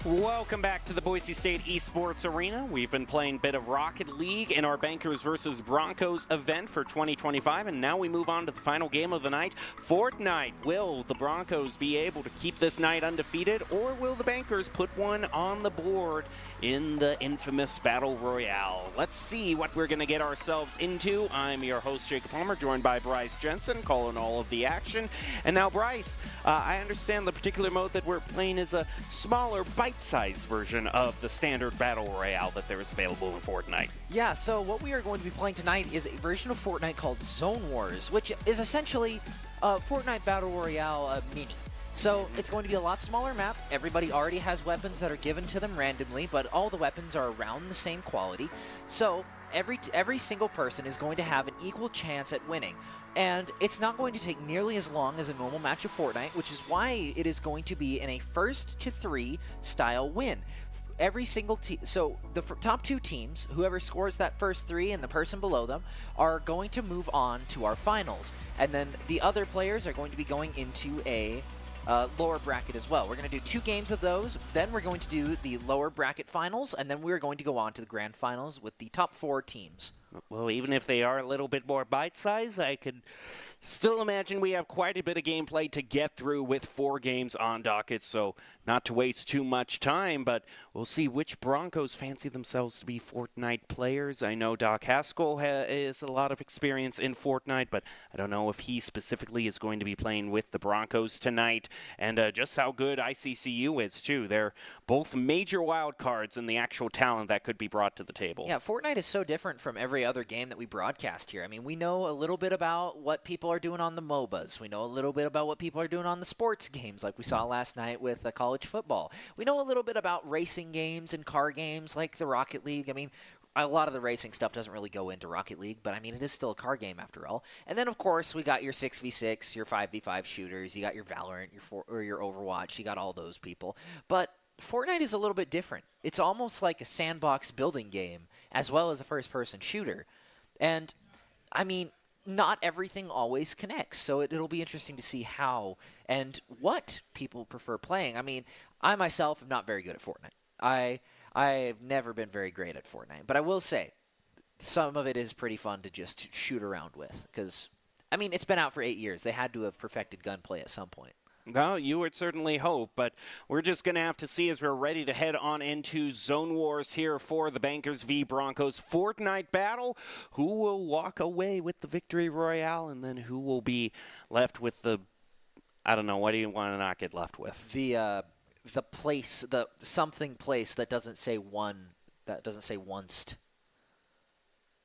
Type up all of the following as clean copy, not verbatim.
Welcome back to the Boise State Esports Arena. We've been playing a bit of Rocket League in our Bankers versus Broncos event for 2025, and now we move on to the final game of the night, Fortnite. Will the Broncos be able to keep this night undefeated, or will the Bankers put one on the board in the infamous Battle Royale? Let's see what we're going to get ourselves into. I'm your host, Jacob Palmer, joined by Bryce Jensen, calling all of the action. And now, Bryce, I understand the particular mode that we're playing is a smaller, bite-sized version of the standard Battle Royale that there is available in Fortnite. Yeah, so what we are going to be playing tonight is a version of Fortnite called Zone Wars, which is essentially a Fortnite Battle Royale mini. So it's going to be a lot smaller map. Everybody already has weapons that are given to them randomly, but all the weapons are around the same quality. So every single person is going to have an equal chance at winning. And it's not going to take nearly as long as a normal match of Fortnite, which is why it is going to be in a first-to-3 style win. Every single team, so the top two teams, whoever scores that first three and the person below them, are going to move on to our finals. And then the other players are going to be going into a lower bracket as well. We're going to do 2 games of those, then we're going to do the lower bracket finals, and then we're going to go on to the grand finals with the top 4 teams. Well, even if they are a little bit more bite-sized, I could still imagine we have quite a bit of gameplay to get through with 4 games on docket, so not to waste too much time, but we'll see which Broncos fancy themselves to be Fortnite players. I know Doc Haskell has a lot of experience in Fortnite, but I don't know if he specifically is going to be playing with the Broncos tonight, and just how good ICCU is, too. They're both major wild cards in the actual talent that could be brought to the table. Yeah, Fortnite is so different from every other game that we broadcast here. I mean, we know a little bit about what people are doing on the MOBAs. We know a little bit about what people are doing on the sports games, like we saw last night with college football. We know a little bit about racing games and car games, like the Rocket League. I mean, a lot of the racing stuff doesn't really go into Rocket League, but I mean, it is still a car game after all. And then, of course, we got your 6v6, your 5v5 shooters. You got your Valorant, your Overwatch. You got all those people. But Fortnite is a little bit different. It's almost like a sandbox building game as well as a first-person shooter. And, I mean, not everything always connects, so it'll be interesting to see how and what people prefer playing. I mean, I myself am not very good at Fortnite. I've never been very great at Fortnite, but I will say some of it is pretty fun to just shoot around with because, I mean, it's been out for 8 years. They had to have perfected gunplay at some point. Well, you would certainly hope, but we're just going to have to see as we're ready to head on into Zone Wars here for the Bankers v. Broncos Fortnite battle. Who will walk away with the victory royale, and then who will be left with the, I don't know, what do you want to not get left with? The place, the something place that doesn't say one, that doesn't say onced.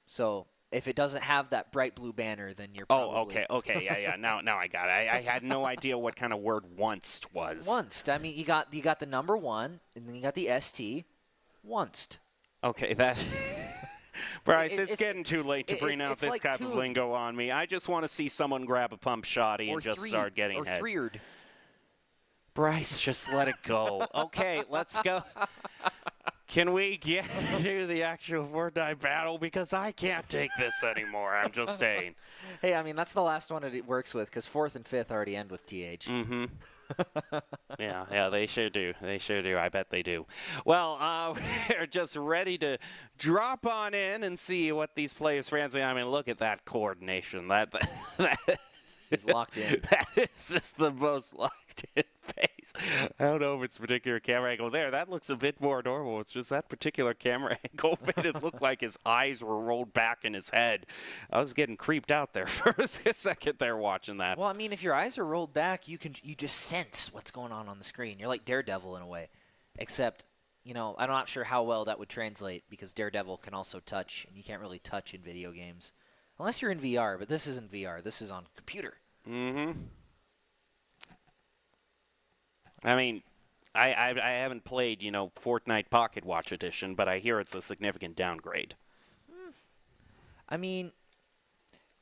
So if it doesn't have that bright blue banner, then you're probably... Oh, okay, yeah. Now I got it. I had no idea what kind of word onced was. Onced. I mean, you got the number 1, and then you got the ST. Onced. Okay, that... Bryce, it's getting too late to bring out this type of lingo on me. I just want to see someone grab a pump shotty and just start getting heads. Or threered. Bryce, just let it go. Okay, let's go. Can we get to the actual Fortnite battle? Because I can't take this anymore. I'm just saying. Hey, I mean, that's the last one it works with because 4th and 5th already end with TH. Mm-hmm. Yeah, they sure do. They sure do. I bet they do. Well, we're just ready to drop on in and see what these players fancy. I mean, look at that coordination. That He's locked in. That is just the most locked in face. I don't know if it's a particular camera angle there. That looks a bit more normal. It's just that particular camera angle made it look like his eyes were rolled back in his head. I was getting creeped out there for a second there watching that. Well, I mean, if your eyes are rolled back, you just sense what's going on the screen. You're like Daredevil in a way, except, you know, I'm not sure how well that would translate because Daredevil can also touch, and you can't really touch in video games. Unless you're in VR, but this isn't VR. This is on computer. Mm-hmm. I mean, I haven't played, you know, Fortnite Pocket Watch Edition, but I hear it's a significant downgrade. I mean,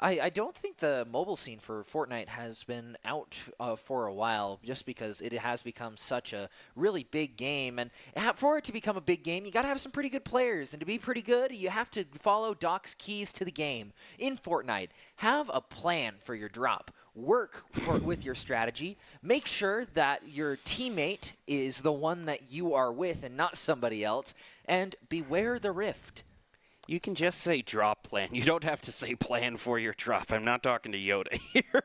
I don't think the mobile scene for Fortnite has been out for a while, just because it has become such a really big game. And for it to become a big game, you got to have some pretty good players. And to be pretty good, you have to follow Doc's keys to the game. In Fortnite, have a plan for your drop. Work with your strategy. Make sure that your teammate is the one that you are with and not somebody else. And beware the rift. You can just say drop plan. You don't have to say plan for your drop. I'm not talking to Yoda here.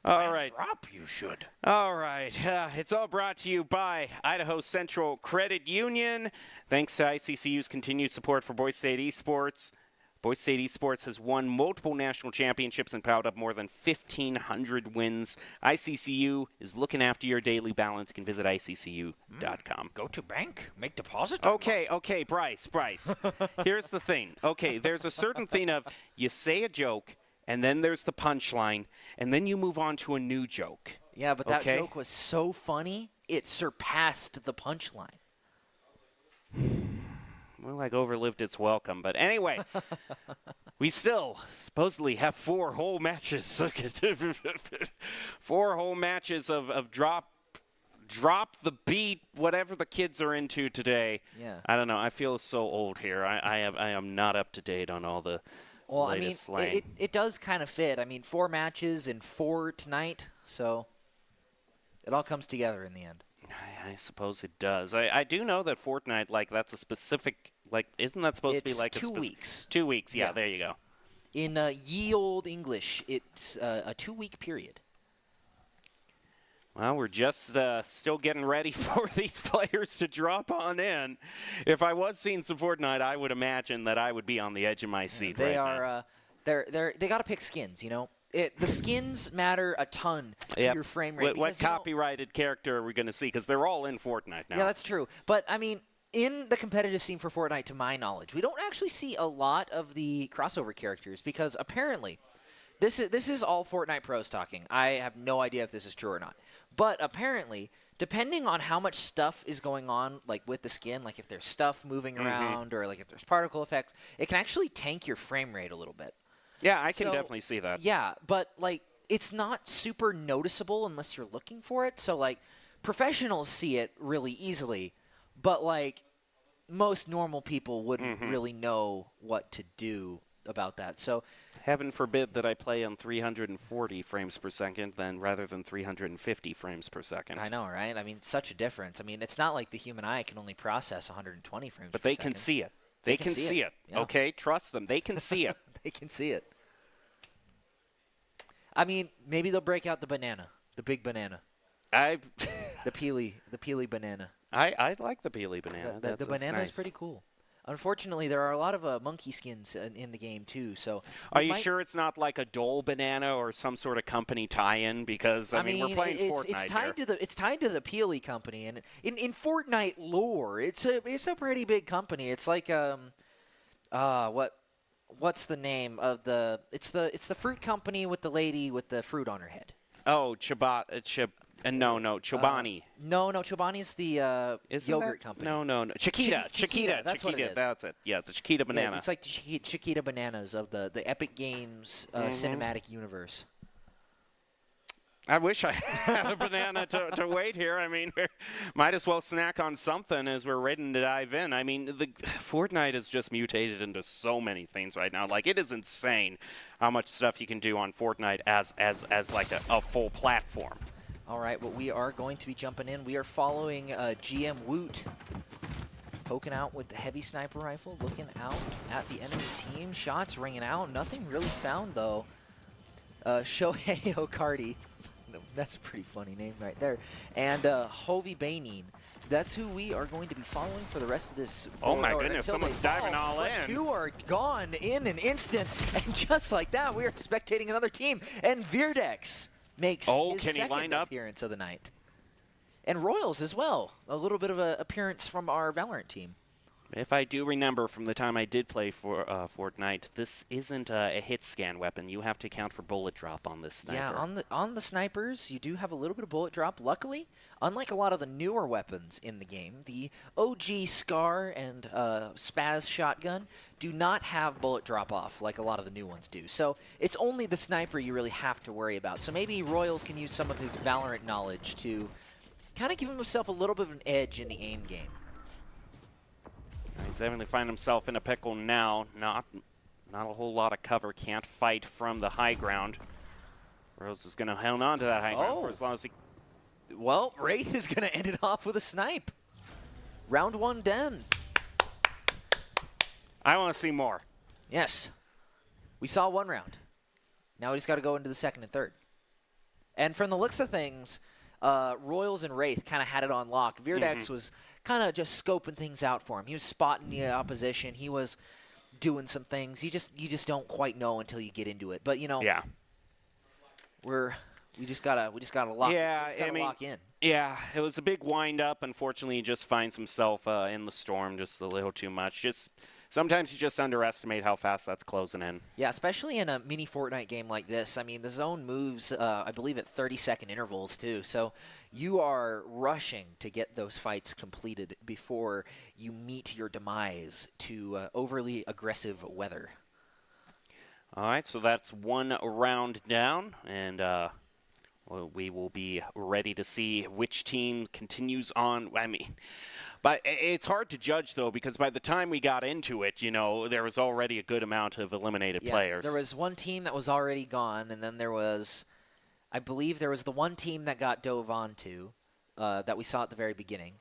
All right. Drop, you should. All right. It's all brought to you by Idaho Central Credit Union. Thanks to ICCU's continued support for Boise State Esports. Boise State Esports has won multiple national championships and piled up more than 1,500 wins. ICCU is looking after your daily balance. You can visit ICCU.com. Go to bank, make deposit. Okay, Bryce. Here's the thing. Okay, there's a certain thing of you say a joke, and then there's the punchline, and then you move on to a new joke. Yeah, but that joke was so funny, it surpassed the punchline. Well, like overlived its welcome. But anyway, we still supposedly have 4 whole matches. 4 whole matches of drop the beat, whatever the kids are into today. Yeah. I don't know. I feel so old here. I am not up to date on all the latest slang. It does kind of fit. I mean, 4 matches and 4 tonight, so it all comes together in the end. I suppose it does. I do know that Fortnite, like, that's a specific, like, isn't that supposed to be like 2 weeks? 2 weeks, yeah, there you go. In ye old English, it's a 2-week period. Well, we're just still getting ready for these players to drop on in. If I was seeing some Fortnite, I would imagine that I would be on the edge of my seat right now. They got to pick skins, you know? The skins matter a ton to your frame rate. What copyrighted character are we going to see? Because they're all in Fortnite now. Yeah, that's true. But, I mean, in the competitive scene for Fortnite, to my knowledge, we don't actually see a lot of the crossover characters because apparently this is all Fortnite pros talking. I have no idea if this is true or not. But apparently, depending on how much stuff is going on, like with the skin, like if there's stuff moving around or like if there's particle effects, it can actually tank your frame rate a little bit. Yeah, I can definitely see that. Yeah, but, like, it's not super noticeable unless you're looking for it. So, like, professionals see it really easily, but, like, most normal people wouldn't really know what to do about that. So, heaven forbid that I play on 340 frames per second rather than 350 frames per second. I know, right? I mean, such a difference. I mean, it's not like the human eye can only process 120 frames per second. But they can see it. They can see it. Yeah. Okay? Trust them. They can see it. They can see it. I mean, maybe they'll break out the banana, the big banana. The peely banana. I like the peely banana. The banana is pretty cool. Unfortunately, there are a lot of monkey skins in the game, too. So, are you sure it's not like a Dole banana or some sort of company tie-in? Because, I mean we're playing Fortnite It's tied to the Peely company. And in Fortnite lore, it's a pretty big company. It's like, what's the name of the – it's the fruit company with the lady with the fruit on her head. Oh, Chobani. No, Chobani's the yogurt company. No. Chiquita. That's what it is. That's it. Yeah, the Chiquita banana. Yeah, it's like Chiquita bananas of the Epic Games cinematic universe. I wish I had a banana to wait here. I mean, we might as well snack on something as we're ready to dive in. I mean, the Fortnite has just mutated into so many things right now. Like, it is insane how much stuff you can do on Fortnite as like a full platform. All right, well, we are going to be jumping in. We are following GM Woot, poking out with the heavy sniper rifle, looking out at the enemy team. Shots ringing out. Nothing really found, though. Shohei Okardi. That's a pretty funny name right there. And Hovey Bainin. That's who we are going to be following for the rest of this. Oh, my goodness. Someone's diving all in. 2 are gone in an instant. And just like that, we are spectating another team. And Virdex makes his second appearance of the night. And Royals as well. A little bit of an appearance from our Valorant team. If I do remember from the time I did play for Fortnite, this isn't a hit scan weapon. You have to account for bullet drop on this sniper. Yeah, on the snipers, you do have a little bit of bullet drop. Luckily, unlike a lot of the newer weapons in the game, the OG Scar and Spaz shotgun do not have bullet drop off like a lot of the new ones do. So it's only the sniper you really have to worry about. So maybe Royals can use some of his Valorant knowledge to kind of give himself a little bit of an edge in the aim game. He's definitely finding himself in a pickle now. Not a whole lot of cover. Can't fight from the high ground. Rose is going to hang on to that high ground for as long as he... Well, Wraith is going to end it off with a snipe. Round 1 done. I want to see more. Yes. We saw 1 round. Now we just got to go into the 2nd and 3rd. And from the looks of things, Royals and Wraith kind of had it on lock. Veerdex was kind of just scoping things out for him. He was spotting the opposition. He was doing some things. You just don't quite know until you get into it. But you know, we just gotta lock. Lock in. Yeah, it was a big wind up. Unfortunately, he just finds himself in the storm just a little too much. Sometimes you just underestimate how fast that's closing in. Yeah, especially in a mini Fortnite game like this. I mean, the zone moves, I believe, at 30-second intervals, too. So you are rushing to get those fights completed before you meet your demise to overly aggressive weather. All right, so that's 1 round down, and we will be ready to see which team continues on. I mean... But it's hard to judge, though, because by the time we got into it, you know, there was already a good amount of eliminated players. There was one team that was already gone, and then there was, I believe there was the one team that got dove onto that we saw at the very beginning.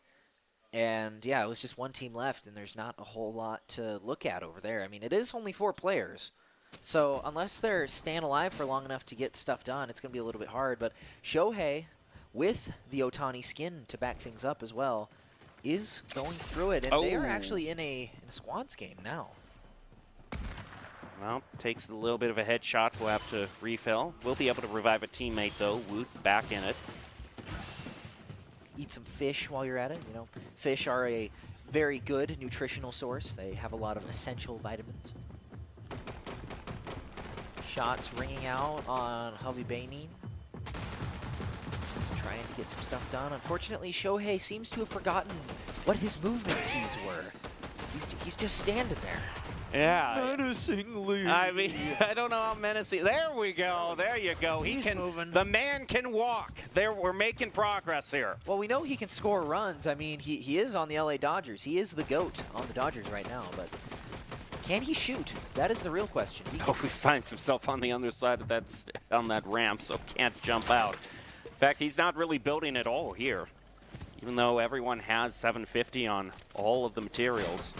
And, yeah, it was just one team left, and there's not a whole lot to look at over there. I mean, it is only 4 players. So unless they're staying alive for long enough to get stuff done, it's going to be a little bit hard. But Shohei, with the Otani skin to back things up as well, is going through it, and they are actually in a squads game now. Well, takes a little bit of a headshot. We'll have to refill. We'll be able to revive a teammate, though. Woot back in it. Eat some fish while you're at it. You know, fish are a very good nutritional source. They have a lot of essential vitamins. Shots ringing out on Javi Bainin. Trying to get some stuff done. Unfortunately, Shohei seems to have forgotten what his movement keys were. He's just standing there. Yeah. Menacingly. I mean, I don't know how menacing. There we go. There you go. He's moving. The man can walk. We're making progress here. Well, we know he can score runs. I mean, he is on the LA Dodgers. He is the GOAT on the Dodgers right now, but can he shoot? That is the real question. He finds himself on the other side of that ramp, so can't jump out. In fact, he's not really building at all here, even though everyone has 750 on all of the materials.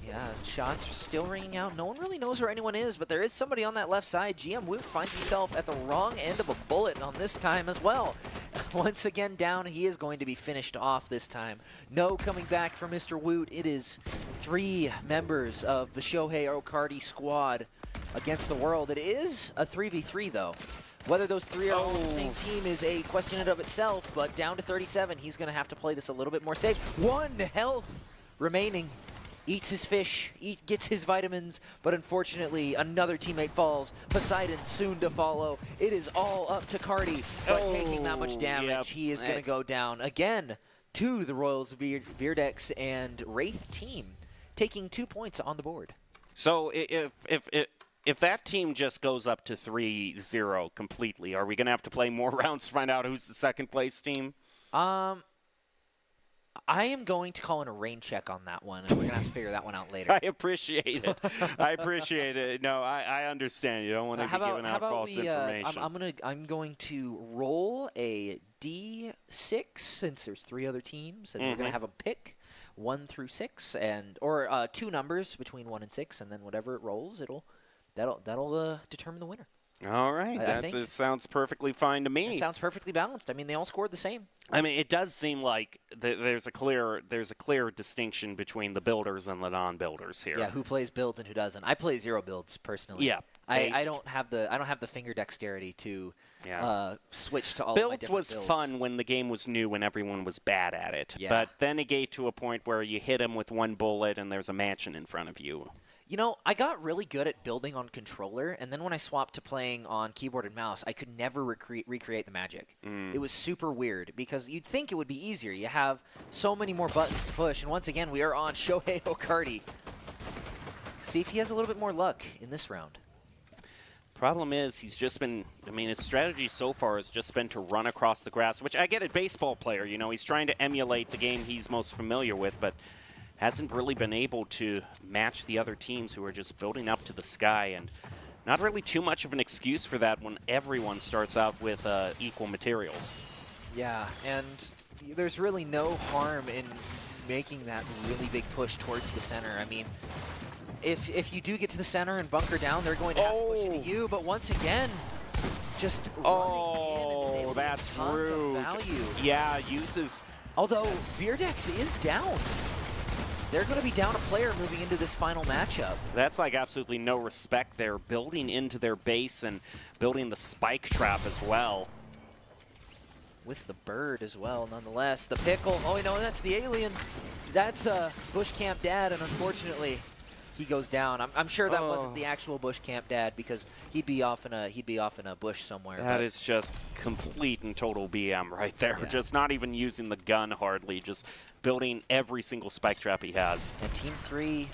Yeah, shots are still ringing out. No one really knows where anyone is, but there is somebody on that left side. GM Woot finds himself at the wrong end of a bullet on this time as well. Once again down, he is going to be finished off this time. No coming back from Mr. Woot. It is 3 members of the Shohei Ohtani squad against the world. It is a 3v3, though. Whether those 3 are on the same team is a question in and of itself, but down to 37, he's going to have to play this a little bit more safe. 1 health remaining. Eats his fish, gets his vitamins, but unfortunately, another teammate falls. Poseidon soon to follow. It is all up to Cardi, but taking that much damage, he is going to go down again to the Royals Veerdex and Wraith team, taking 2 points on the board. So if that team just goes up to 3-0 completely, are we going to have to play more rounds to find out who's the second place team? I am going to call in a rain check on that one, and we're going to have to figure that one out later. I appreciate it. I appreciate it. No, I understand. You don't want to be giving out false information. I'm going to roll a D6 since there's 3 other teams, and we're going to have them pick 1 through 6, or 2 numbers between 1 and 6, and then whatever it rolls, that'll determine the winner. All right. It sounds perfectly fine to me. It sounds perfectly balanced. I mean, they all scored the same. I mean, it does seem like there's a clear distinction between the builders and the non-builders here. Yeah, who plays builds and who doesn't. I play 0 builds, personally. Yeah, I don't have the finger dexterity to switch to all builds of my different was builds. fun when the game was new, when everyone was bad at it. Yeah. But then it gave to a point where you hit him with one bullet and there's a mansion in front of you. You know, I got really good at building on controller, and then when I swapped to playing on keyboard and mouse, I could never recreate the magic. It was super weird, because you'd think it would be easier. You have so many more buttons to push, and once again, we are on Shohei Ohtani. See if he has a little bit more luck in this round. Problem is, he's just been, I mean, his strategy so far has just been to run across the grass, which I get a baseball player, you know, he's trying to emulate the game he's most familiar with, but hasn't really been able to match the other teams who are just building up to the sky, and not really too much of an excuse for that when everyone starts out with equal materials. Yeah, and there's really no harm in making that really big push towards the center. I mean, if you do get to the center and bunker down, they're going to have to push into you, but once again, just running in and is able to that's get tons rude. of value. Yeah, uses... Although, Veerdex is down. They're going to be down a player moving into this final matchup. That's like absolutely no respect there, building into their base and building the spike trap as well. With the bird as well, nonetheless. The pickle, oh no, that's the alien. That's Bush Camp Dad, and unfortunately, he goes down. I'm sure that wasn't the actual Bush Camp Dad, because he'd be off in a bush somewhere. That is just complete and total BM right there. Yeah. Just not even using the gun hardly, just building every single spike trap he has. And Team 3,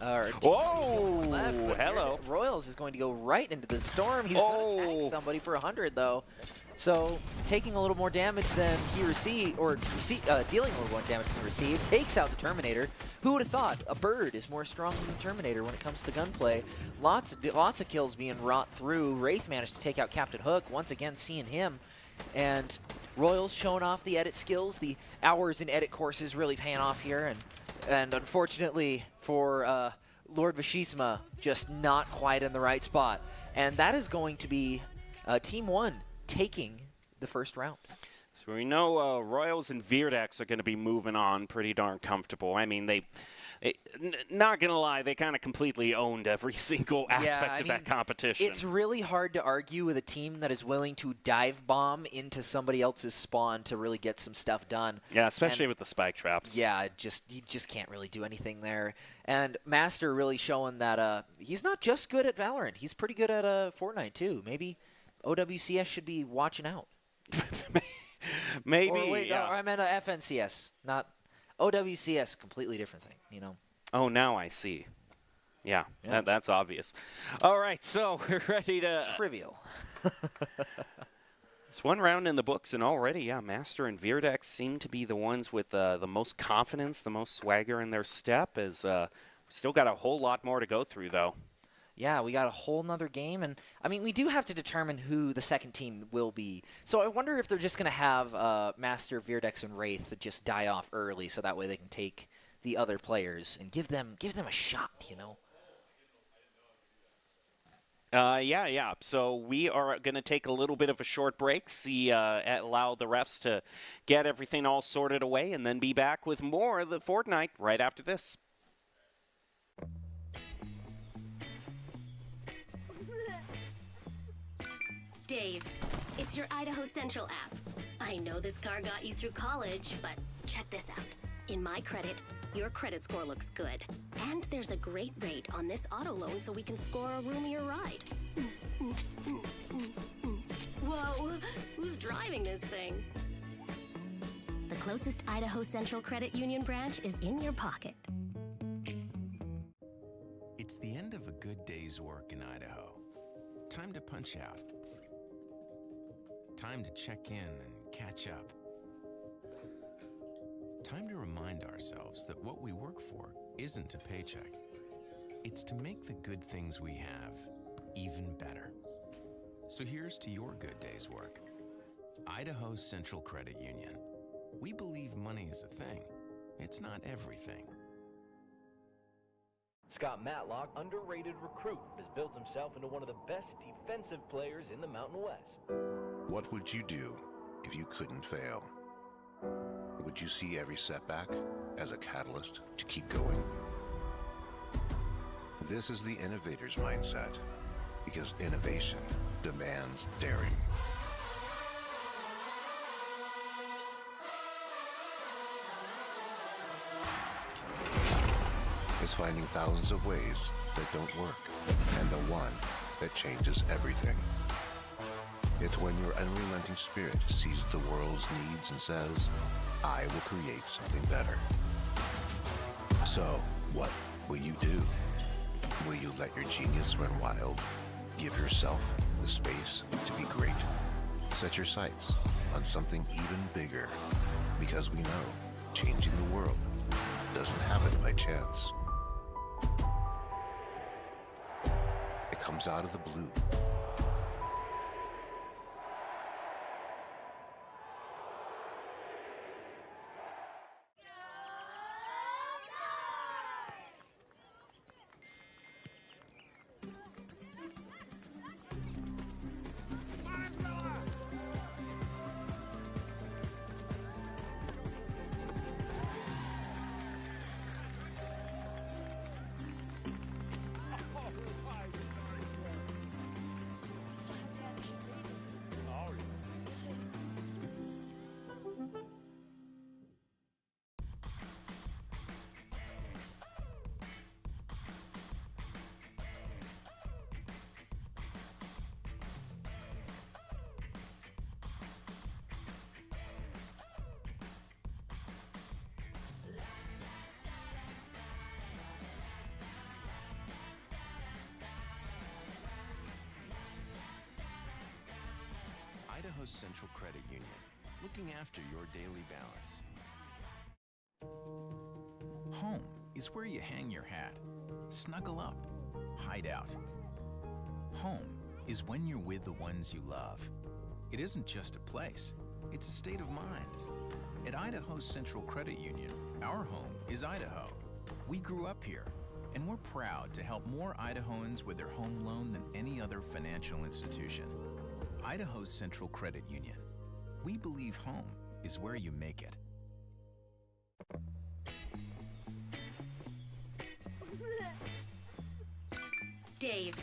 Whoa! left, Hello. Royals is going to go right into the storm. He's going to tag somebody for 100 though. So taking a little more damage than he received, or dealing a little more damage than he received, takes out the Terminator. Who would have thought a bird is more strong than the Terminator when it comes to gunplay? Lots of kills being wrought through. Wraith managed to take out Captain Hook, once again seeing him. And Royals showing off the edit skills. The hours in edit courses really paying off here. And unfortunately for Lord Vashisma, just not quite in the right spot. And that is going to be Team 1 taking the first round. So we know Royals and Veerdex are going to be moving on pretty darn comfortable. I mean, not going to lie, they kind of completely owned every single aspect of that competition. It's really hard to argue with a team that is willing to dive bomb into somebody else's spawn to really get some stuff done. Yeah, especially with the spike traps. Yeah, you just can't really do anything there. And Master really showing that he's not just good at Valorant. He's pretty good at Fortnite, too. Maybe OWCS should be watching out. Maybe. Or wait, no, I meant FNCS, not OWCS. Completely different thing, you know. Oh, now I see. Yeah. That's obvious. All right, so we're ready to... Trivial. It's one round in the books, and already, yeah, Master and Veerdex seem to be the ones with the most confidence, the most swagger in their step. As still got a whole lot more to go through, though. Yeah, we got a whole nother game, and I mean, we do have to determine who the second team will be. So I wonder if they're just going to have Master, Veerdex, and Wraith that just die off early, so that way they can take the other players and give them a shot, you know. Yeah. So we are going to take a little bit of a short break, allow the refs to get everything all sorted away, and then be back with more of the Fortnite right after this. Dave, it's your Idaho Central app. I know this car got you through college, but check this out. In my credit, your credit score looks good. And there's a great rate on this auto loan so we can score a roomier ride. Whoa, who's driving this thing? The closest Idaho Central Credit Union branch is in your pocket. It's the end of a good day's work in Idaho. Time to punch out. Time to check in and catch up. Time to remind ourselves that what we work for isn't a paycheck. It's to make the good things we have even better. So here's to your good day's work. Idaho Central Credit Union. We believe money is a thing. It's not everything. Scott Matlock, underrated recruit, has built himself into one of the best defensive players in the Mountain West. What would you do if you couldn't fail? Would you see every setback as a catalyst to keep going? This is the innovator's mindset. Because innovation demands daring. It's finding thousands of ways that don't work, and the one that changes everything. It's when your unrelenting spirit sees the world's needs and says, I will create something better. So, what will you do? Will you let your genius run wild? Give yourself the space to be great? Set your sights on something even bigger, because we know changing the world doesn't happen by chance. It comes out of the blue. Idaho Central Credit Union, looking after your daily balance. Home is where you hang your hat, snuggle up, hide out. Home is when you're with the ones you love. It isn't just a place, it's a state of mind. At Idaho Central Credit Union, our home is Idaho. We grew up here, and we're proud to help more Idahoans with their home loan than any other financial institution. Idaho Central Credit Union. We believe home is where you make it. Dave,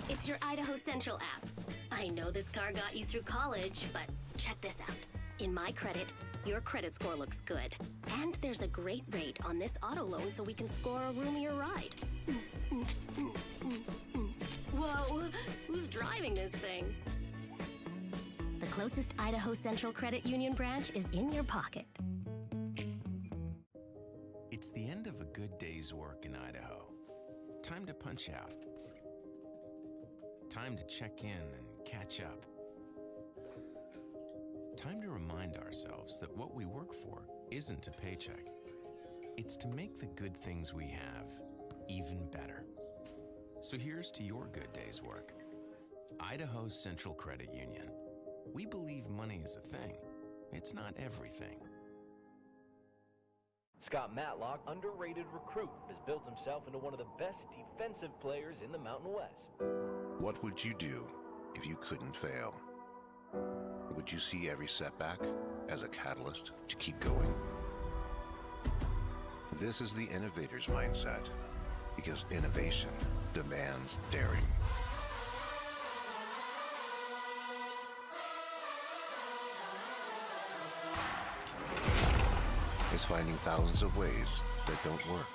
it's your Idaho Central app. I know this car got you through college, but check this out. In my credit, your credit score looks good. And there's a great rate on this auto loan so we can score a roomier ride. Whoa, who's driving this thing? The closest Idaho Central Credit Union branch is in your pocket. It's the end of a good day's work in Idaho. Time to punch out. Time to check in and catch up. Time to remind ourselves that what we work for isn't a paycheck. It's to make the good things we have even better. So here's to your good day's work. Idaho Central Credit Union. We believe money is a thing. It's not everything. Scott Matlock, underrated recruit, has built himself into one of the best defensive players in the Mountain West. What would you do if you couldn't fail? Would you see every setback as a catalyst to keep going? This is the innovator's mindset, because innovation demands daring. It's finding thousands of ways that don't work,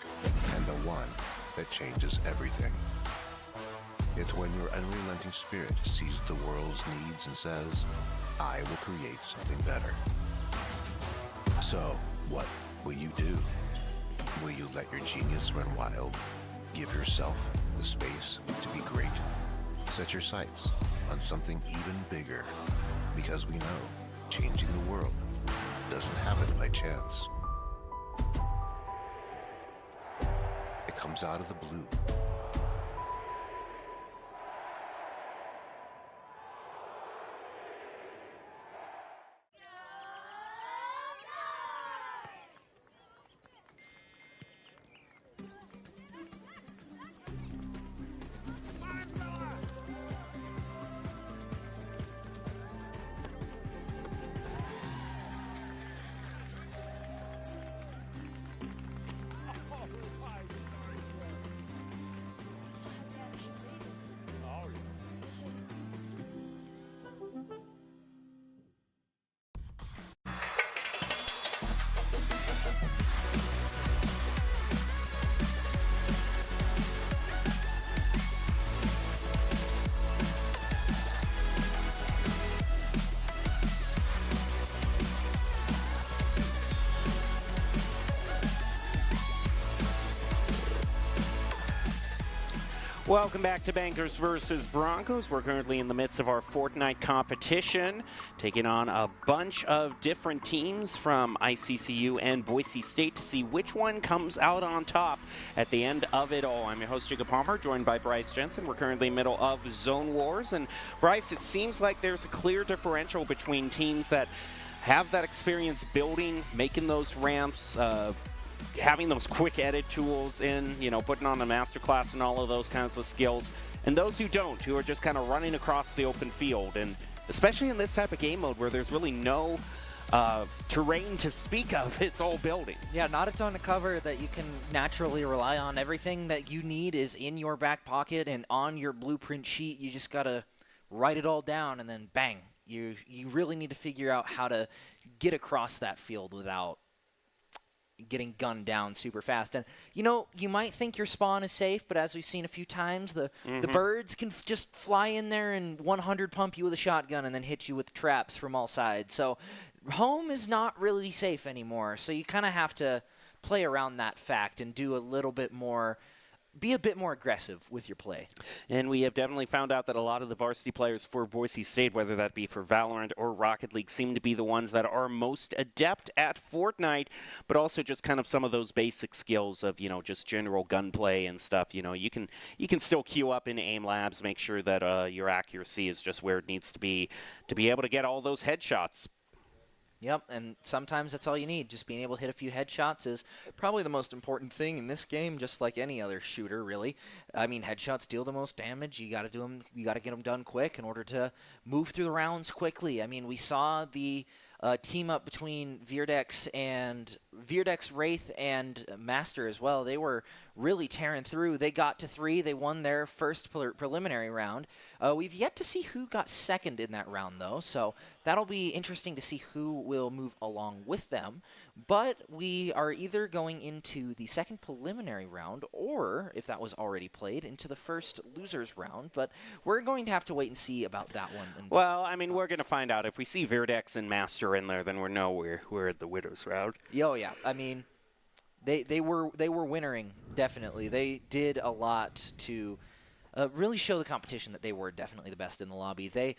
and the one that changes everything. It's when your unrelenting spirit sees the world's needs and says, I will create something better. So, what will you do? Will you let your genius run wild? Give yourself the space to be great? Set your sights on something even bigger, because we know changing the world doesn't happen by chance. It comes out of the blue. Welcome back to Bankers versus Broncos. We're currently in the midst of our Fortnite competition, taking on a bunch of different teams from ICCU and Boise State to see which one comes out on top at the end of it all. I'm your host, Jacob Palmer, joined by Bryce Jensen. We're currently in the middle of Zone Wars. And Bryce, it seems like there's a clear differential between teams that have that experience building, making those ramps, having those quick edit tools in, putting on a masterclass and all of those kinds of skills, and those who don't, who are just kind of running across the open field. And especially in this type of game mode where there's really no terrain to speak of, it's all building. Yeah, not a ton to cover that you can naturally rely on. Everything that you need is in your back pocket and on your blueprint sheet. You just got to write it all down, and then bang. You really need to figure out how to get across that field without getting gunned down super fast. And, you might think your spawn is safe, but as we've seen a few times, the birds can just fly in there and 100 pump you with a shotgun and then hit you with traps from all sides. So home is not really safe anymore. So you kind of have to play around that fact and do a little bit more, be a bit more aggressive with your play. And we have definitely found out that a lot of the varsity players for Boise State, whether that be for Valorant or Rocket League, seem to be the ones that are most adept at Fortnite, but also just kind of some of those basic skills of, just general gunplay and stuff. You can still queue up in aim labs, make sure that your accuracy is just where it needs to be able to get all those headshots. Yep, and sometimes that's all you need. Just being able to hit a few headshots is probably the most important thing in this game, just like any other shooter, really. I mean, headshots deal the most damage. You got to do them. You got to get them done quick in order to move through the rounds quickly. I mean, we saw the team up between Veerdex, Wraith, and Master as well. They were really tearing through. They got to 3. They won their first preliminary round. We've yet to see who got second in that round, though, so that'll be interesting to see who will move along with them. But we are either going into the second preliminary round or, if that was already played, into the first losers round. But we're going to have to wait and see about that one. Well, I mean, we're going to find out. If we see Veerdex and Master in there, then we're at the winners round. Oh, yeah. I mean, they were winnering, definitely. They did a lot to really show the competition that they were definitely the best in the lobby. They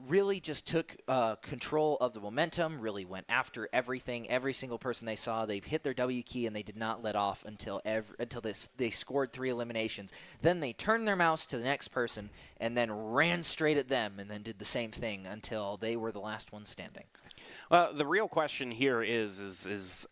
really just took control of the momentum, really went after everything. Every single person they saw, they hit their W key, and they did not let off until they scored 3 eliminations. Then they turned their mouse to the next person and then ran straight at them and then did the same thing until they were the last one standing. Well, the real question here is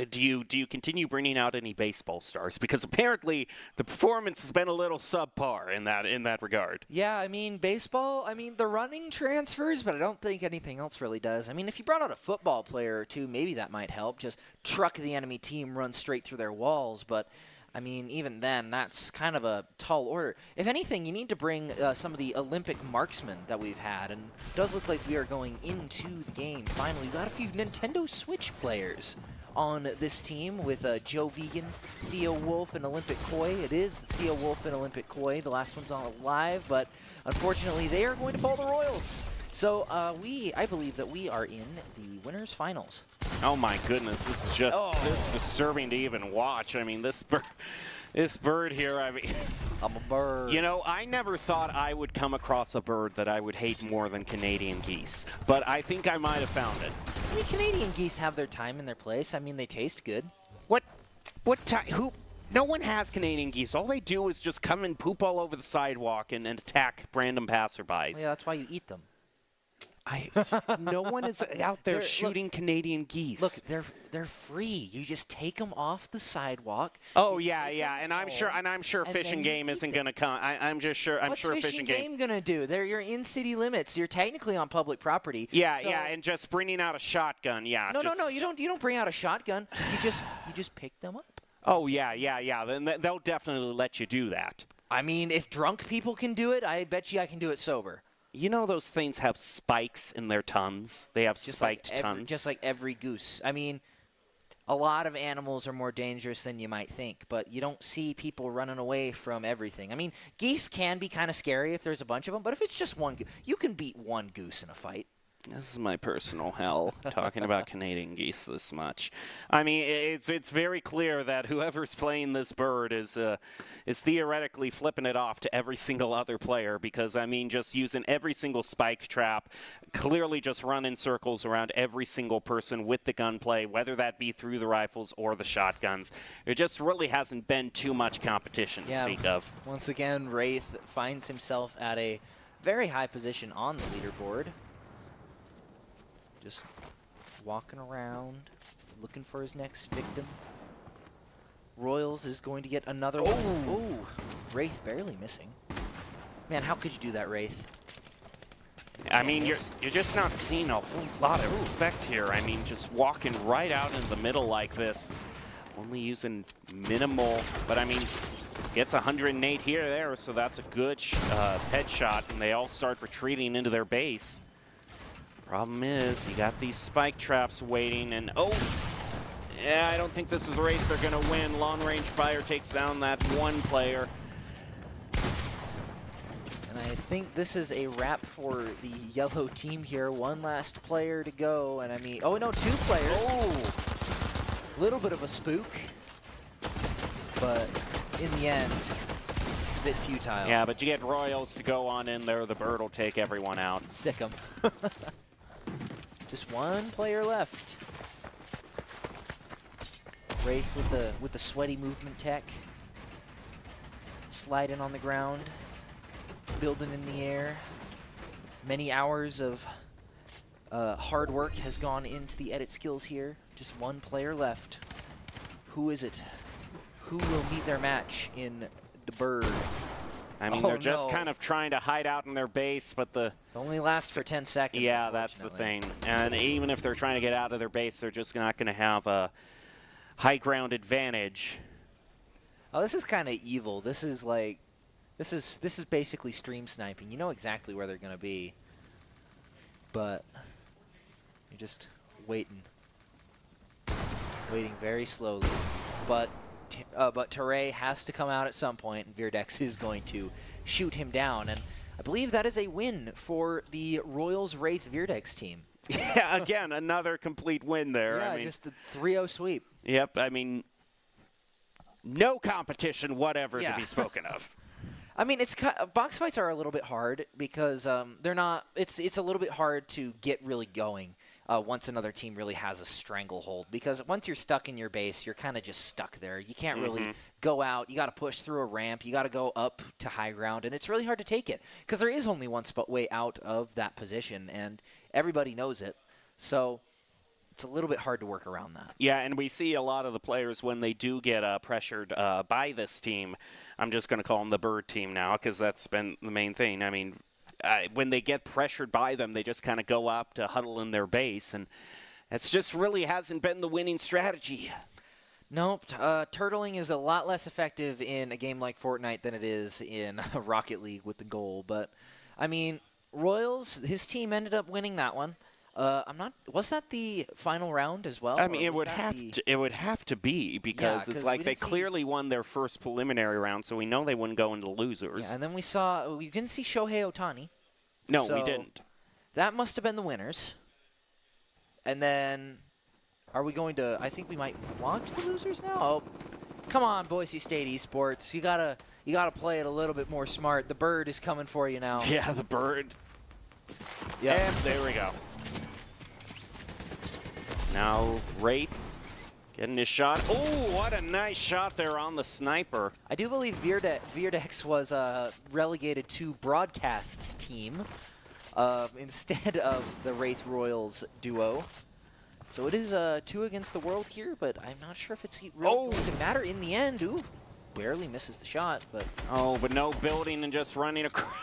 do you continue bringing out any baseball stars? Because apparently the performance has been a little subpar in that regard. Yeah, I mean, baseball, the running transfers, but I don't think anything else really does. I mean, if you brought out a football player or two, maybe that might help. Just truck the enemy team, run straight through their walls, but I mean, even then, that's kind of a tall order. If anything, you need to bring some of the Olympic marksmen that we've had, and it does look like we are going into the game. Finally, we've got a few Nintendo Switch players on this team with Joe Vegan, Theo Wolf, and Olympic Koi. It is Theo Wolf and Olympic Koi. The last one's on live, but unfortunately, they are going to fall the Royals. So I believe that we are in the winners finals. Oh my goodness, this is just this is disturbing to even watch. I mean, this bird here, I'm a bird. I never thought I would come across a bird that I would hate more than Canadian geese, but I think I might have found it. I mean, Canadian geese have their time and their place. I mean, they taste good. What time? Who? No one has Canadian geese. All they do is just come and poop all over the sidewalk and attack random passerbys. Well, yeah, that's why you eat them. No one is out there shooting Canadian geese. Look, they're free. You just take them off the sidewalk. Oh yeah, and I'm sure Fish and Game isn't going to come. I'm sure Fish and Game going to do? You're in city limits. You're technically on public property. Yeah, and just bringing out a shotgun. Yeah. No. You don't bring out a shotgun. You just pick them up. Oh yeah. Then they'll definitely let you do that. I mean, if drunk people can do it, I bet you I can do it sober. Those things have spikes in their tongues. They have spiked tongues. Just like every goose. I mean, a lot of animals are more dangerous than you might think, but you don't see people running away from everything. I mean, geese can be kind of scary if there's a bunch of them, but if it's just one, you can beat one goose in a fight. This is my personal hell, talking about Canadian geese this much. I mean, it's very clear that whoever's playing this bird is theoretically flipping it off to every single other player because, I mean, just using every single spike trap, clearly just running circles around every single person with the gunplay, whether that be through the rifles or the shotguns. There just really hasn't been too much competition to speak of. Once again, Wraith finds himself at a very high position on the leaderboard. Just walking around, looking for his next victim. Royals is going to get another one. Ooh, Wraith barely missing. Man, how could you do that, Wraith? I mean, you're just not seeing a whole lot of respect here. I mean, just walking right out in the middle like this, only using minimal, but I mean, gets 108 here, there, so that's a good headshot, and they all start retreating into their base. Problem is, you got these spike traps waiting, and yeah, I don't think this is a race they're going to win. Long-range fire takes down that one player. And I think this is a wrap for the yellow team here. One last player to go, and I mean, oh no, 2 players. Oh, little bit of a spook, but in the end, it's a bit futile. Yeah, but you get Royals to go on in there. The bird will take everyone out. Sick 'em. Just one player left. Wraith with the sweaty movement tech. Sliding on the ground. Building in the air. Many hours of hard work has gone into the edit skills here. Just one player left. Who is it? Who will meet their match in the bird? I mean, they're just kind of trying to hide out in their base, but it only lasts for 10 seconds. Yeah, that's the thing. And even if they're trying to get out of their base, they're just not going to have a high ground advantage. Oh, this is kind of evil. This is like, this is basically stream sniping. You know exactly where they're going to be, but you're just waiting very slowly. But Teray has to come out at some point, and Virdex is going to shoot him down. And I believe that is a win for the Royals Wraith Virdex team. Yeah, again, another complete win there. Yeah, I mean, just a 3-0 sweep. Yep, I mean, no competition whatever to be spoken of. I mean, box fights are a little bit hard because they're not. It's a little bit hard to get really going once another team really has a stranglehold, because once you're stuck in your base, you're kind of just stuck there. You can't really go out. You got to push through a ramp. You got to go up to high ground, and it's really hard to take it because there is only one way out of that position, and everybody knows it. So it's a little bit hard to work around that. Yeah, and we see a lot of the players when they do get pressured by this team. I'm just going to call them the bird team now because that's been the main thing. I mean, when they get pressured by them, they just kind of go up to huddle in their base, and that's just really hasn't been the winning strategy. Nope. Turtling is a lot less effective in a game like Fortnite than it is in Rocket League with the goal. But, I mean, Royals, his team ended up winning that one. Was that the final round as well? I mean, it would have to be because it's like they clearly won their first preliminary round, so we know they wouldn't go into losers. Yeah, and then we didn't see Shohei Ohtani. No, we didn't. That must have been the winners. And then, are we going to? I think we might watch the losers now. Oh, come on, Boise State Esports, you gotta play it a little bit more smart. The bird is coming for you now. Yeah, the bird. Yeah, and there we go. Now, Wraith getting his shot. Oh, what a nice shot there on the sniper. I do believe Virdex was relegated to Broadcast's team instead of the Wraith Royals duo. So it is 2 against the world here, but I'm not sure if it's really going to matter in the end. Ooh, barely misses the shot, but... Oh, but no building and just running across.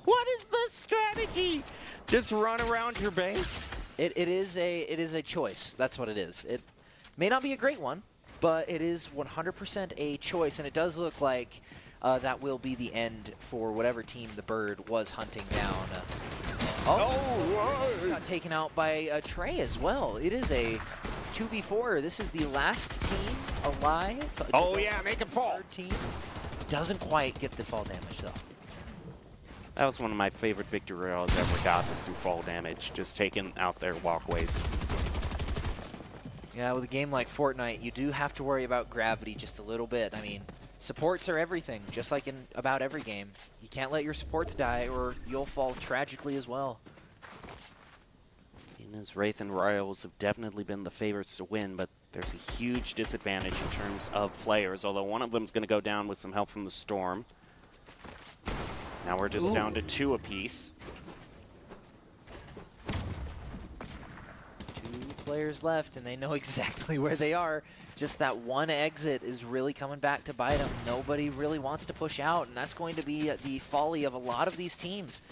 What is this strategy? Just run around your base? It is a choice. That's what it is. It may not be a great one, but it is 100% a choice, and it does look like that will be the end for whatever team the bird was hunting down. He's got taken out by Trey as well. It is a 2v4. This is the last team alive. Oh yeah, make him fall. Third team doesn't quite get the fall damage though. That was one of my favorite victory royales I ever got, was through fall damage, just taking out their walkways. Yeah, with a game like Fortnite, you do have to worry about gravity just a little bit. I mean, supports are everything, just like in about every game. You can't let your supports die or you'll fall tragically as well. His Wraith and Royals have definitely been the favorites to win, but there's a huge disadvantage in terms of players, although one of them's going to go down with some help from the Storm. Now we're just down to 2 apiece. 2 players left, and they know exactly where they are. Just that one exit is really coming back to bite them. Nobody really wants to push out, and that's going to be the folly of a lot of these teams.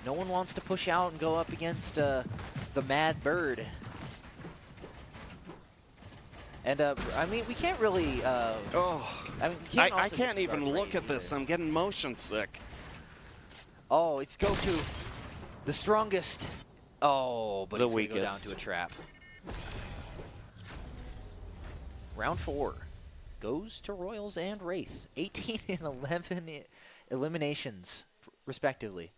No one wants to push out and go up against the Mad Bird. And, I mean, we can't really... I mean, I can't even look at this. I'm getting motion sick. Oh, it's Goku. The strongest. Oh, but he's going to go down to a trap. Round 4 goes to Royals and Wraith. 18 and 11 eliminations, respectively.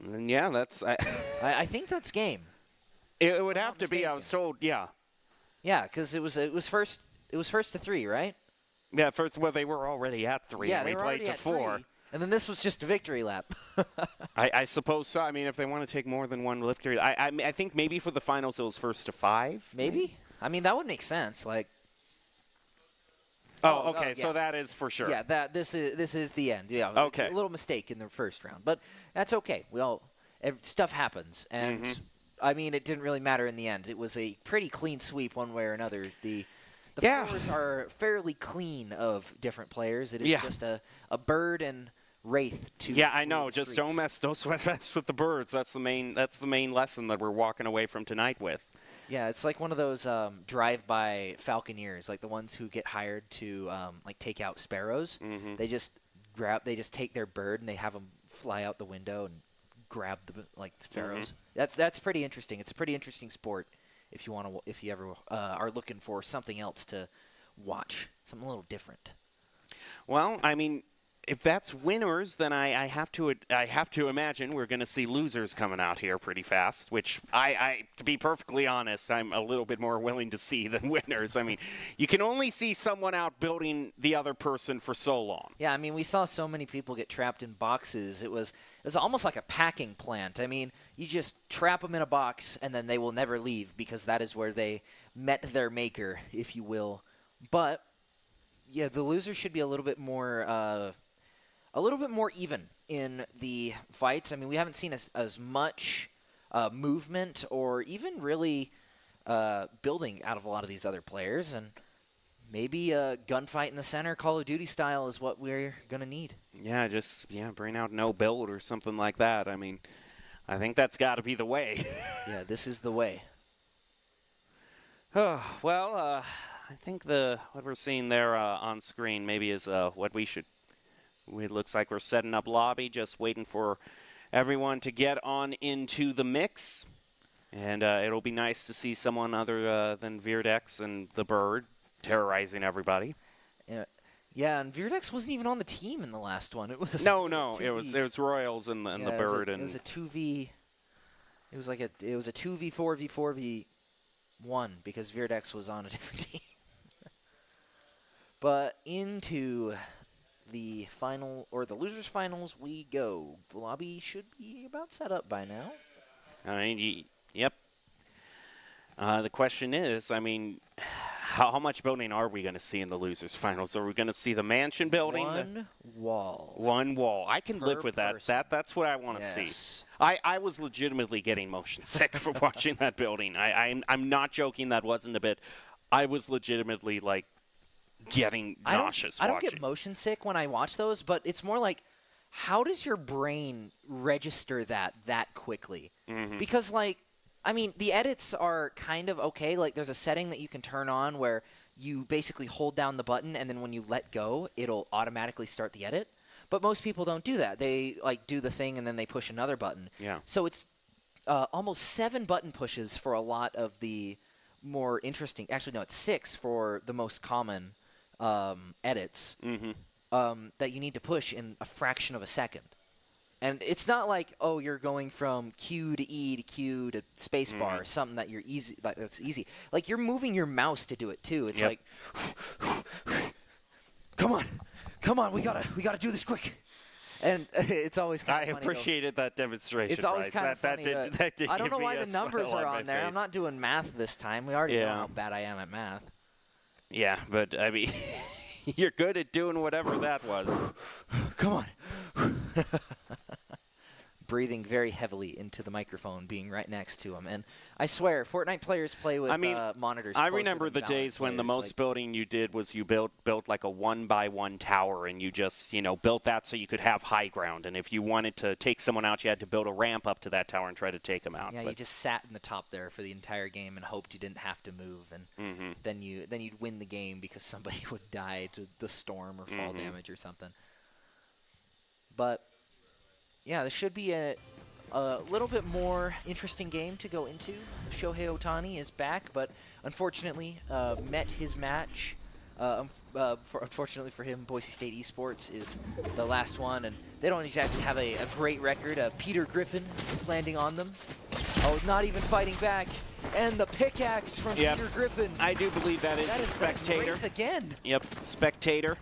And yeah, that's... I think that's game. It would have to be, I was told, yeah. Yeah, because it was first to 3, right? Yeah, first, well, they were already at 3. Yeah, and they we were played already to at 4. 3, and then this was just a victory lap. I suppose so. I mean, if they want to take more than one victory, I think maybe for the finals it was first to 5. Maybe? I mean, that would make sense. Like. Oh, okay. Yeah. So that is for sure. Yeah, this is the end. Yeah. Okay. A little mistake in the first round, but that's okay. Stuff happens, and I mean, it didn't really matter in the end. It was a pretty clean sweep one way or another. The floors are fairly clean of different players. It is just a bird and Wraith to I know. Just don't mess with the birds. That's the main lesson that we're walking away from tonight with. Yeah, it's like one of those drive-by falconeers, like the ones who get hired to like take out sparrows. They just take their bird and they have them fly out the window and grab the sparrows. That's pretty interesting. It's a pretty interesting sport if you ever are looking for something else to watch, something a little different. Well, I mean, if that's winners, then I have to imagine we're going to see losers coming out here pretty fast, which to be perfectly honest, I'm a little bit more willing to see than winners. I mean, you can only see someone outbuilding the other person for so long. Yeah, I mean, we saw so many people get trapped in boxes. It was almost like a packing plant. I mean, you just trap them in a box, and then they will never leave because that is where they met their maker, if you will. But yeah, the losers should be a little bit more even in the fights. I mean, we haven't seen as much movement or even really building out of a lot of these other players. And maybe a gunfight in the center, Call of Duty style, is what we're going to need. Yeah, bring out no build or something like that. I mean, I think that's got to be the way. Yeah, this is the way. Oh, well, I think what we're seeing there on screen maybe is what we should... It looks like we're setting up lobby, just waiting for everyone to get on into the mix. And it'll be nice to see someone other than Veerdex and the Bird terrorizing everybody. Yeah, and Veerdex wasn't even on the team in the last one. It was no. It was Royals and the Bird. It was a 2v. It was a 2v4v4v1 because Veerdex was on a different team. But into the final, or the losers finals, we go. The lobby should be about set up by now. I mean, yep. The question is, I mean, how much building are we going to see in the losers finals? Are we going to see the mansion building? One wall. One wall. I can live with that. Person. That's what I want to see. I was legitimately getting motion sick for watching that building. I'm not joking. That wasn't a bit. I was legitimately like getting nauseous. I don't get motion sick when I watch those, but it's more like, how does your brain register that quickly? Because, like, I mean, the edits are kind of okay. Like, there's a setting that you can turn on where you basically hold down the button, and then when you let go, it'll automatically start the edit. But most people don't do that. They, like, do the thing, and then they push another button. Yeah. So it's almost 7 button pushes for a lot of the more interesting. Actually, no, it's 6 for the most common edits that you need to push in a fraction of a second. And it's not like, oh, you're going from Q to E to Q to spacebar, something that that's easy. Like, you're moving your mouse to do it too. It's like, come on, we gotta do this quick. And it's always kind of funny. I appreciated that demonstration. It's always kind of funny. That did I don't know give why me the a numbers smile are on on my there. I'm face. not doing math this time. We already know how bad I am at math. Yeah, but I mean, you're good at doing whatever that was. Come on. Breathing very heavily into the microphone, being right next to him. And I swear, Fortnite players play with monitors. I remember the days when the most building you did was you built like a 1-by-1 tower, and you just, built that so you could have high ground. And if you wanted to take someone out, you had to build a ramp up to that tower and try to take them out. Yeah, you just sat in the top there for the entire game and hoped you didn't have to move. And then you'd win the game because somebody would die to the storm or fall damage or something. But yeah, this should be a little bit more interesting game to go into. Shohei Ohtani is back, but unfortunately met his match. Unfortunately for him, Boise State Esports is the last one, and they don't exactly have a great record. Peter Griffin is landing on them. Oh, not even fighting back. And the pickaxe from Peter Griffin. I do believe that is a Spectator. Again. Yep, Spectator.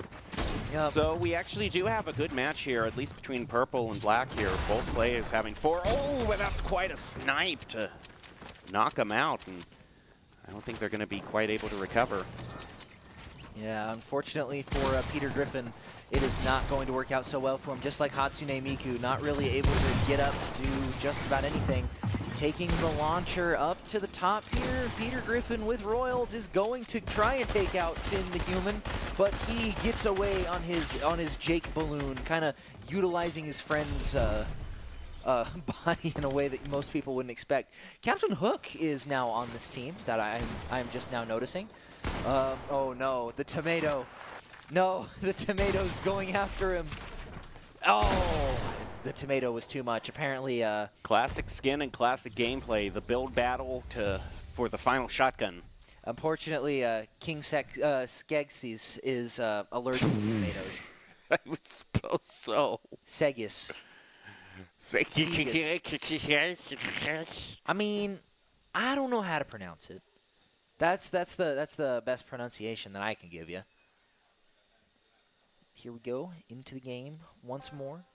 Yep. So we actually do have a good match here, at least between purple and black here. Both players having 4. Oh, but that's quite a snipe to knock them out. And I don't think they're going to be quite able to recover. Yeah, unfortunately for Peter Griffin, it is not going to work out so well for him. Just like Hatsune Miku, not really able to get up to do just about anything. Taking the launcher up to the top here, Peter Griffin with Royals is going to try and take out Finn the Human, but he gets away on his Jake balloon, kind of utilizing his friend's body in a way that most people wouldn't expect. Captain Hook is now on this team that I'm just now noticing. Oh no, the tomato. No, the tomato's going after him. Oh, the tomato was too much. Apparently, classic skin and classic gameplay. The build battle for the final shotgun. Unfortunately, King Skegsis is allergic to tomatoes. I would suppose so. Segis. I mean, I don't know how to pronounce it. That's the best pronunciation that I can give you. Here we go into the game once more.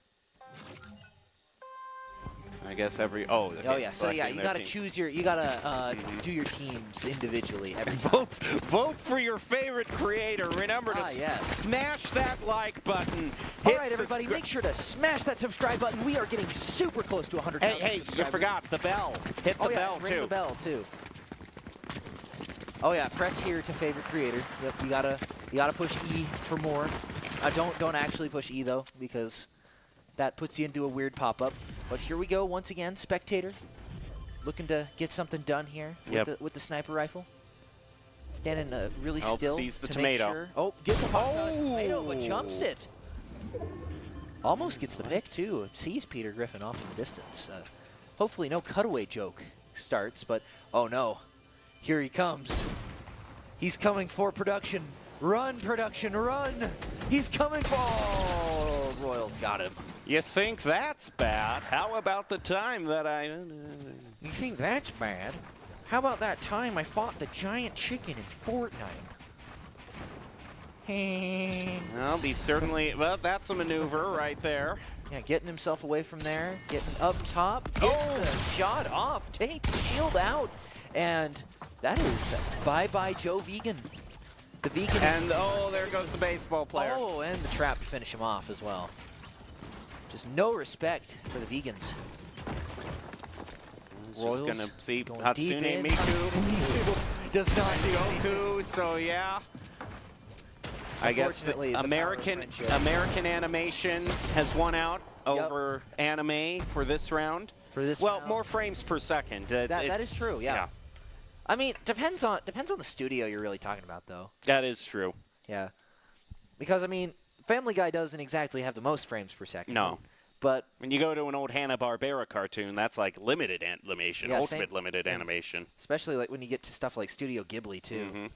I guess every okay, yeah. So yeah, you gotta choose your do your teams individually. Every vote for your favorite creator. Remember to smash that like button. All right, everybody, make sure to smash that subscribe button. We are getting super close to 100,000. Hey, you forgot the bell. Hit the bell too. Ring the bell too. Oh yeah, press here to favorite creator. Yep, you gotta push E for more. Don't actually push E though, because that puts you into a weird pop-up. But here we go once again, Spectator, looking to get something done here with the sniper rifle. Standing really still sees the to tomato. make sure. Oh, gets a tomato, but jumps it. Almost gets the pick too. Sees Peter Griffin off in the distance. Hopefully no cutaway joke starts, but oh no. Here he comes. He's coming for production. Run, production, run! He's coming for... Oh, Royals got him. You think that's bad? How about the time that You think that's bad? How about that time I fought the giant chicken in Fortnite? Well, he's certainly... Well, that's a maneuver right there. Yeah, getting himself away from there. Getting up top. Gets the shot off. Takes shield out. And that is bye-bye Joe Vegan. The Vegan and there goes the baseball player. Oh, and the trap to finish him off as well. Just no respect for the Vegans. Just gonna see Hatsune Miku. Does not see Goku, so yeah. I guess the American animation has won out over anime for this round. Well, more frames per second. That is true, yeah. I mean, depends on the studio you're really talking about, though. That is true. Yeah. Because, I mean, Family Guy doesn't exactly have the most frames per second. No. But when you go to an old Hanna-Barbera cartoon, that's like limited animation, ultimate limited animation. Especially like when you get to stuff like Studio Ghibli, too.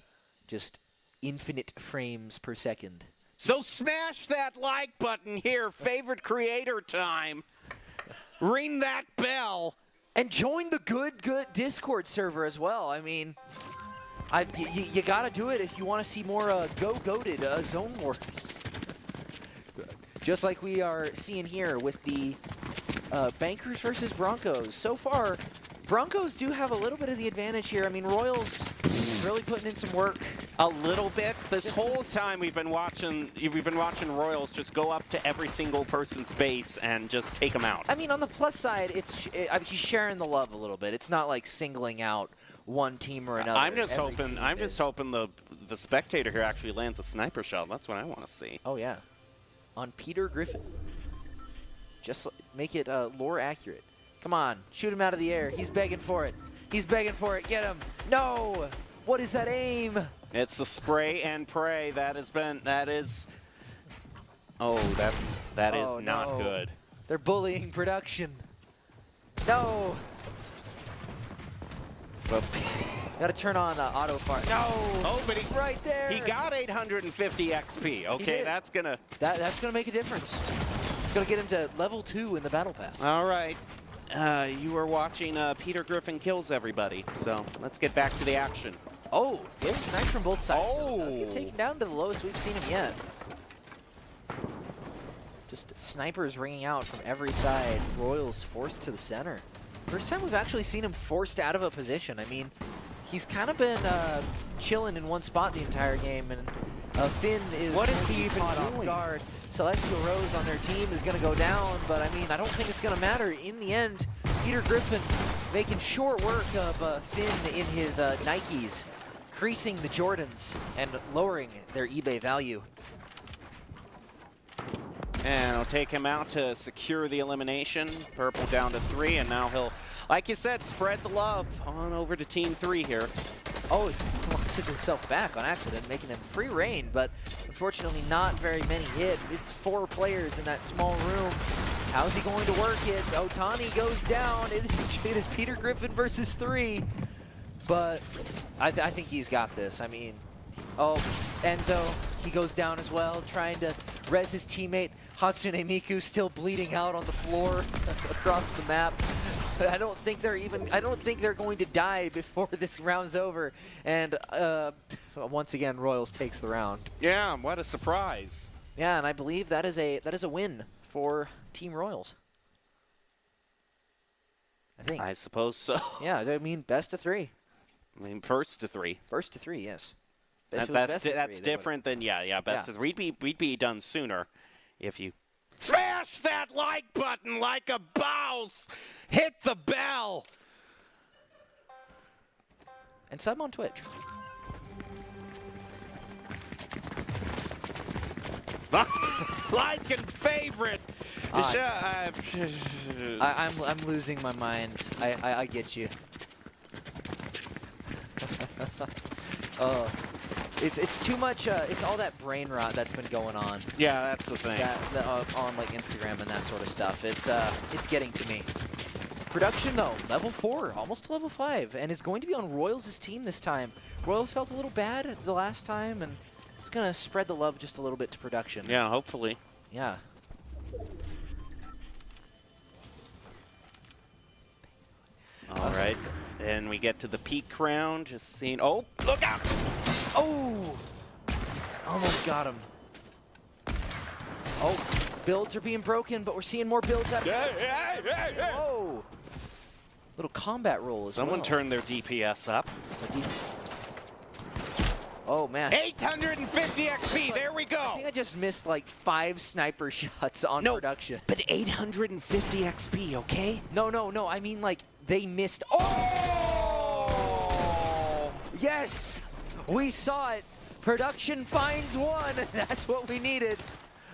Just infinite frames per second. So smash that like button here. Favorite creator time. Ring that bell. And join the good Discord server as well. I mean, you got to do it if you want to see more goated zone wars. Just like we are seeing here with the Bankers versus Broncos. So far, Broncos do have a little bit of the advantage here. I mean, Royals really putting in some work. A little bit. This whole time we've been watching Royals just go up to every single person's base and just take them out. I mean, on the plus side, I mean, she's sharing the love a little bit. It's not like singling out one team or another. I'm just hoping the spectator here actually lands a sniper shot. That's what I want to see. Oh yeah, on Peter Griffin. Just make it lore accurate. Come on, shoot him out of the air. He's begging for it. He's begging for it. Get him. No. What is that aim? It's the spray and pray. That is. Oh, that is not good. They're bullying production. No. Got to turn on auto fire. No. Oh, but he right there. He got 850 XP. Okay, that's gonna make a difference. It's gonna get him to level 2 in the battle pass. All right. You are watching Peter Griffin kills everybody. So let's get back to the action. Oh, getting sniped from both sides. Oh. Let's get taken down to the lowest we've seen him yet. Just snipers ringing out from every side. Royals forced to the center. First time we've actually seen him forced out of a position. I mean, he's kind of been chilling in one spot the entire game, and Finn is. What is he even doing? Guard. Celestial Rose on their team is going to go down, but I mean, I don't think it's going to matter. In the end, Peter Griffin making short work of Finn in his Nikes, creasing the Jordans and lowering their eBay value. And it'll take him out to secure the elimination. Purple down to 3, and now he'll, like you said, spread the love on over to Team 3 here. Oh, he launches himself back on accident, making him free reign, but unfortunately not very many hit. It's 4 players in that small room. How's he going to work it? Otani goes down. It is Peter Griffin versus 3. But I think he's got this. I mean, oh, Enzo, he goes down as well, trying to res his teammate. Hatsune Miku still bleeding out on the floor across the map. I don't think they're going to die before this round's over. And once again, Royals takes the round. Yeah, what a surprise. Yeah, and I believe that is a win for Team Royals. I think. I suppose so. Yeah, I mean, best of 3. I mean, first to 3. First to 3, yes. That's different than best of 3. We'd be done sooner if you smash that like button like a boss. Hit the bell. And sub on Twitch. Like and favorite. I'm losing my mind. I get you. It's too much. It's all that brain rot that's been going on. Yeah, that's the thing. On like Instagram and that sort of stuff. It's getting to me. Production though, level 4, almost to level 5, and is going to be on Royals' team this time. Royals felt a little bad the last time, and it's gonna spread the love just a little bit to production. Yeah, hopefully. Yeah. All right, and we get to the peak round. Just seeing. Oh, look out! Oh, almost got him. Oh, builds are being broken, but we're seeing more builds out of Oh, little combat roll as well. Someone turned their DPS up. Oh, man. 850 XP, there we go. I think I just missed like 5 sniper shots on production. But 850 XP, okay? No. I mean, like, they missed. Oh! Yes! We saw it. Production finds 1. That's what we needed.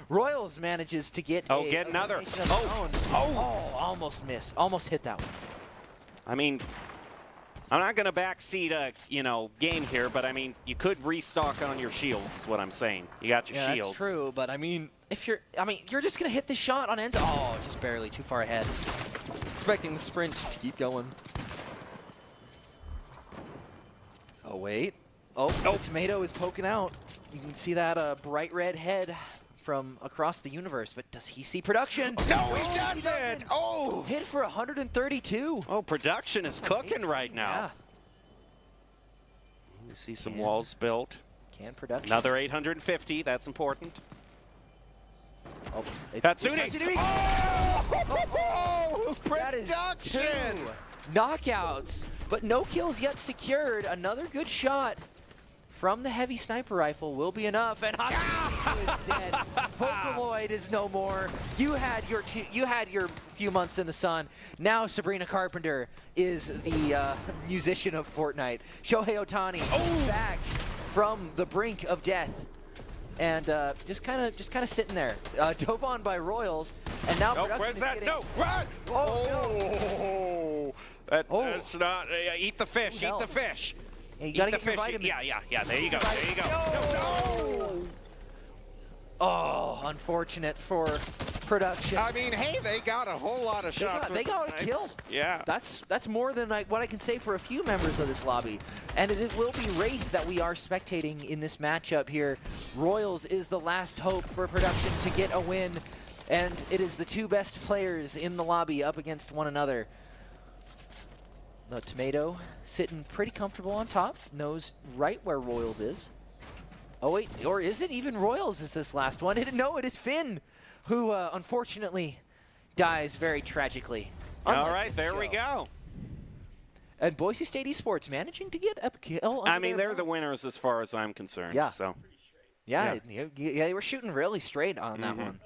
Royals manages to get get another. Oh, almost missed. Almost hit that one. I mean, I'm not going to backseat a, game here, but I mean, you could restock on your shields is what I'm saying. You got your shields. That's true, but I mean, you're just going to hit this shot on Enzo. Oh, just barely too far ahead. Expecting the sprint to keep going. Oh, wait. Oh, the tomato is poking out. You can see that bright red head from across the universe, but does he see production? No, he doesn't! Oh! hit for 132. Oh, production is cooking right now. Yeah. You see some walls built. Can production. Another 850. That's important. Oh, Tatsuni. Oh, That is production. 2 knockouts, but no kills yet secured. Another good shot from the heavy sniper rifle will be enough, and Hoskins is dead. Vocaloid is no more. You had your few months in the sun. Now Sabrina Carpenter is the musician of Fortnite. Shohei Ohtani back from the brink of death, and just kind of sitting there. Dove on by Royals, and now production Where's is that? getting. No, run! Oh, no. That's not. Eat the fish. Eat the fish. Yeah, you gotta Eat get the your fish. vitamins. Yeah. There you go. There you go. No. Oh, unfortunate for production. I mean, hey, they got a whole lot of shots. They got a kill. Yeah. That's more than what I can say for a few members of this lobby. And it will be Wraith that we are spectating in this matchup here. Royals is the last hope for production to get a win. And it is the 2 best players in the lobby up against one another. The Tomato sitting pretty comfortable on top, knows right where Royals is. Oh wait, or is it even Royals is this last one? No, it is Finn, who unfortunately dies very tragically. All right, there we go. And Boise State Esports managing to get a kill. I mean, they're the winners as far as I'm concerned. Yeah. So. Yeah, they were shooting really straight on that one.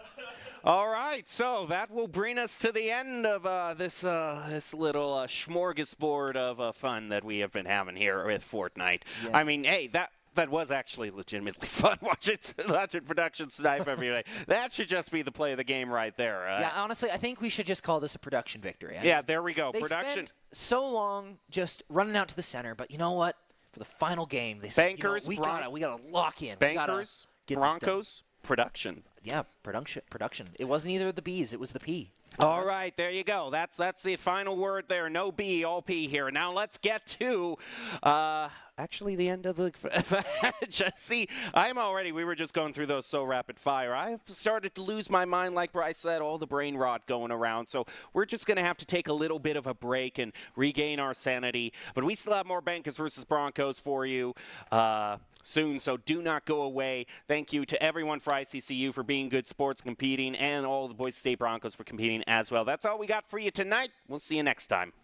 All right, so that will bring us to the end of this little smorgasbord of fun that we have been having here with Fortnite. Yeah. I mean, hey, that was actually legitimately fun. watching production snipe every day. That should just be the play of the game right there. Yeah, honestly, I think we should just call this a production victory. Yeah, there we go. They Production. spent so long just running out to the center, but you know what? For the final game, they said, Bankers, we gotta lock in. Bankers, Broncos, production. Yeah, production. It wasn't either of the B's, it was the P. All right, there you go. That's the final word there. No B, all P here. Now let's get to actually the end of the match. See, we were just going through those so rapid fire. I've started to lose my mind, like Bryce said, all the brain rot going around. So we're just going to have to take a little bit of a break and regain our sanity. But we still have more Bankers versus Broncos for you soon, so do not go away. Thank you to everyone for ICCU for being good sports, competing, and all the Boise State Broncos for competing as well. That's all we got for you tonight. We'll see you next time.